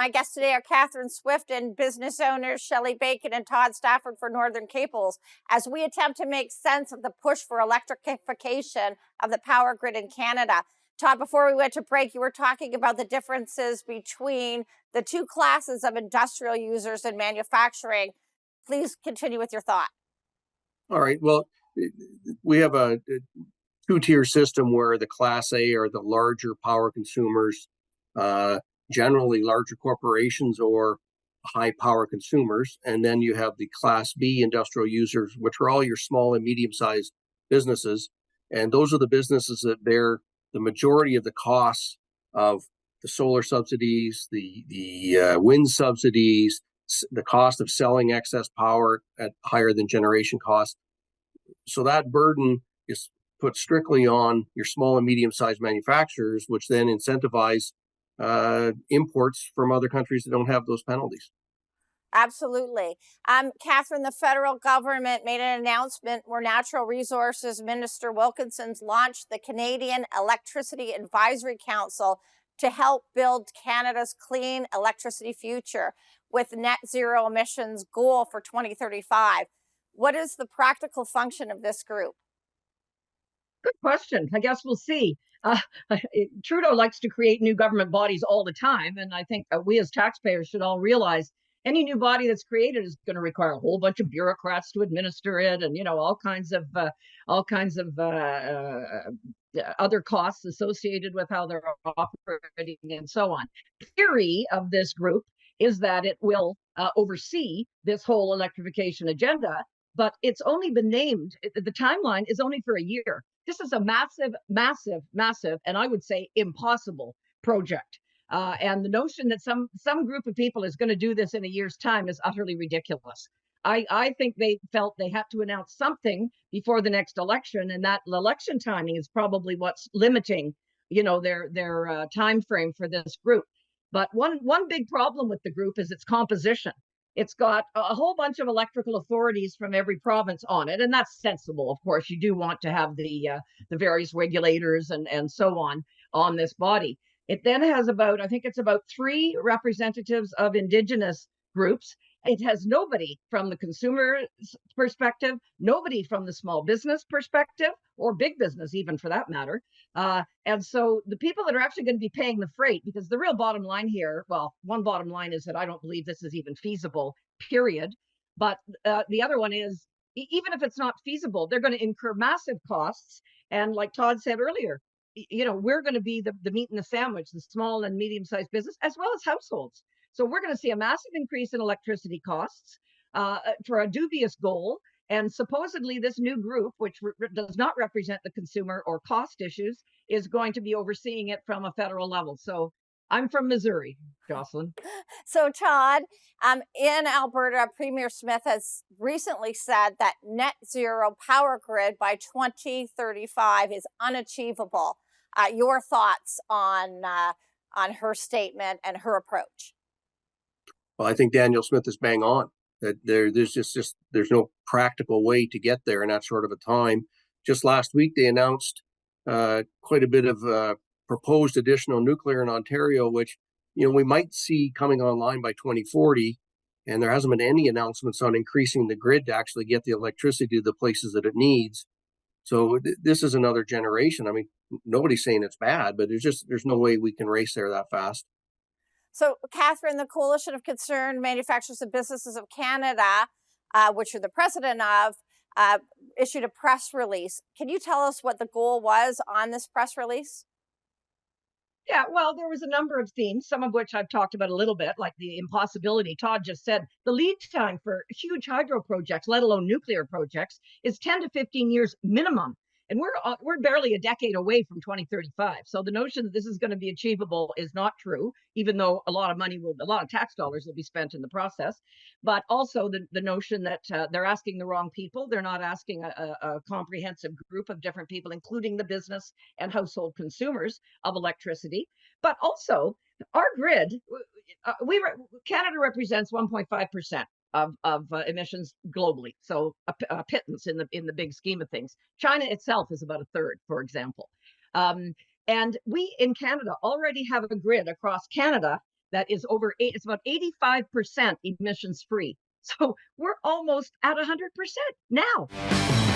My guests today are Catherine Swift and business owners Shelley Bacon and Todd Stafford for Northern Cables, as we attempt to make sense of the push for electrification of the power grid in Canada. Todd, before we went to break, you were talking about the differences between the two classes of industrial users and manufacturing. Please continue with your thought. All right. Well, we have a two-tier system where the Class A are the larger power consumers, generally larger corporations or high power consumers. And then you have the Class B industrial users, which are all your small and medium-sized businesses. And those are the businesses that bear the majority of the costs of the solar subsidies, the wind subsidies, the cost of selling excess power at higher than generation costs. So that burden is put strictly on your small and medium-sized manufacturers, which then incentivize imports from other countries that don't have those penalties. Absolutely. Catherine, the federal government made an announcement where Natural Resources Minister Wilkinson's launched the Canadian Electricity Advisory Council to help build Canada's clean electricity future with net zero emissions goal for 2035. What is the practical function of this group? Good question. I guess we'll see. Trudeau likes to create new government bodies all the time, and I think we as taxpayers should all realize any new body that's created is going to require a whole bunch of bureaucrats to administer it, and all kinds of other costs associated with how they're operating and so on. The theory of this group is that it will oversee this whole electrification agenda, but it's only been named. The timeline is only for a year. This is a massive, massive, massive, and I would say impossible project. And the notion that some group of people is going to do this in a year's time is utterly ridiculous. I think they felt they had to announce something before the next election, and that election timing is probably what's limiting, their time frame for this group. But one big problem with the group is its composition. It's got a whole bunch of electrical authorities from every province on it, and that's sensible. Of course, you do want to have the various regulators and so on this body. It then has I think it's about 3 representatives of Indigenous groups. It has nobody from the consumer perspective, nobody from the small business perspective, or big business even for that matter. And so the people that are actually going to be paying the freight, because the real bottom line here, well, one bottom line is that I don't believe this is even feasible, period. But the other one is, even if it's not feasible, they're going to incur massive costs. And like Todd said earlier, we're going to be the meat and the sandwich, the small and medium-sized business, as well as households. So we're going to see a massive increase in electricity costs for a dubious goal. And supposedly this new group, which does not represent the consumer or cost issues, is going to be overseeing it from a federal level. So I'm from Missouri, Jocelyn. So Todd, in Alberta, Premier Smith has recently said that net zero power grid by 2035 is unachievable. Your thoughts on her statement and her approach? Well, I think Daniel Smith is bang on. That there's no practical way to get there in that sort of a time. Just last week, they announced quite a bit of proposed additional nuclear in Ontario, which we might see coming online by 2040. And there hasn't been any announcements on increasing the grid to actually get the electricity to the places that it needs. So this is another generation. I mean, nobody's saying it's bad, but there's no way we can race there that fast. So, Catherine, the Coalition of Concerned Manufacturers and Businesses of Canada, which you're the president of, issued a press release. Can you tell us what the goal was on this press release? Yeah, well, there was a number of themes, some of which I've talked about a little bit, like the impossibility. Todd just said the lead time for huge hydro projects, let alone nuclear projects, is 10 to 15 years minimum. And we're barely a decade away from 2035. So the notion that this is going to be achievable is not true, even though a lot of tax dollars will be spent in the process. But also the notion that they're asking the wrong people. They're not asking a comprehensive group of different people, including the business and household consumers of electricity. But also our grid, Canada represents 1.5%. Of emissions globally, so a pittance in the big scheme of things. China itself is about a third, for example, and we in Canada already have a grid across Canada that is it's about 85% emissions free. So we're almost at 100% now.